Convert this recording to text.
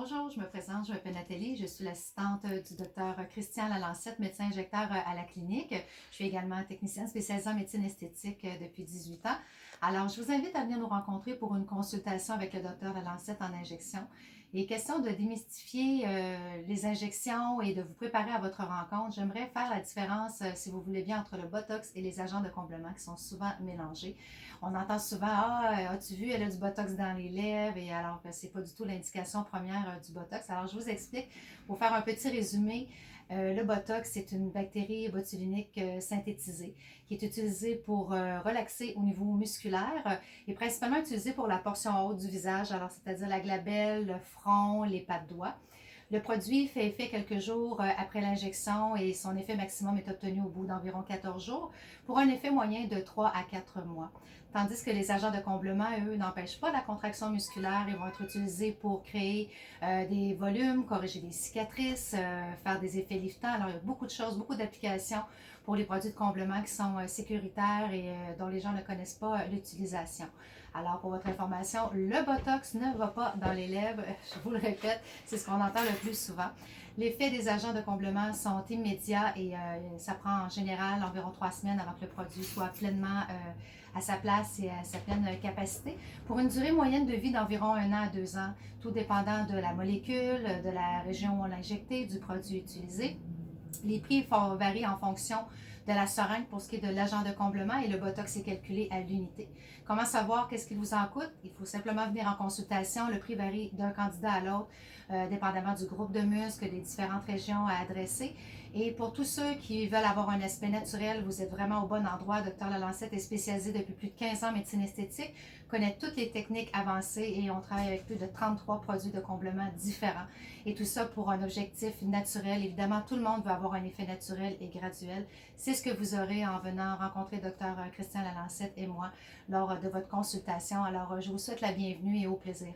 Bonjour, je me présente, je m'appelle Nathalie, je suis l'assistante du docteur Christian Lalancette, médecin injecteur à la clinique. Je suis également technicienne spécialisée en médecine esthétique depuis 18 ans. Alors, je vous invite à venir nous rencontrer pour une consultation avec le docteur Lalancette en injection. Il est question de démystifier les injections et de vous préparer à votre rencontre. J'aimerais faire la différence, si vous voulez bien, entre le Botox et les agents de comblement qui sont souvent mélangés. On entend souvent, as-tu vu, elle a du Botox dans les lèvres, et alors que c'est pas du tout l'indication première du Botox. Alors, je vous explique, pour faire un petit résumé, le Botox, c'est une bactérie botuliниque synthétisée qui est utilisée pour relaxer au niveau musculaire et principalement utilisée pour la portion haute du visage, alors c'est-à-dire la glabelle, le front, les pas de doigts. Le produit fait effet quelques jours après l'injection et son effet maximum est obtenu au bout d'environ 14 jours pour un effet moyen de 3 à 4 mois. Tandis que les agents de comblement, eux, n'empêchent pas la contraction musculaire et vont être utilisés pour créer des volumes, corriger des cicatrices, faire des effets liftants. Alors, il y a beaucoup de choses, beaucoup d'applications pour les produits de comblement qui sont sécuritaires et dont les gens ne connaissent pas l'utilisation. Alors, pour votre information, le Botox ne va pas dans les lèvres, je vous le répète, c'est ce qu'on entend le plus souvent. L'effet des agents de comblement sont immédiats et ça prend en général environ 3 semaines avant que le produit soit pleinement à sa place et à sa pleine capacité, pour une durée moyenne de vie d'environ 1 an à 2 ans, tout dépendant de la molécule, de la région où on l'a injecté, du produit utilisé. Les prix varient en fonction de la seringue pour ce qui est de l'agent de comblement et le Botox est calculé à l'unité. Comment savoir qu'est-ce qu'il vous en coûte? Il faut simplement venir en consultation. Le prix varie d'un candidat à l'autre, dépendamment du groupe de muscles, des différentes régions à adresser. Et pour tous ceux qui veulent avoir un aspect naturel, vous êtes vraiment au bon endroit. Dr Lalancette est spécialisé depuis plus de 15 ans en médecine esthétique, connaît toutes les techniques avancées et on travaille avec plus de 33 produits de comblement différents. Et tout ça pour un objectif naturel. Évidemment, tout le monde veut avoir un effet naturel et graduel. C'est ce que vous aurez en venant rencontrer Dr Christian Lalancette et moi lors de votre consultation. Alors, je vous souhaite la bienvenue et au plaisir.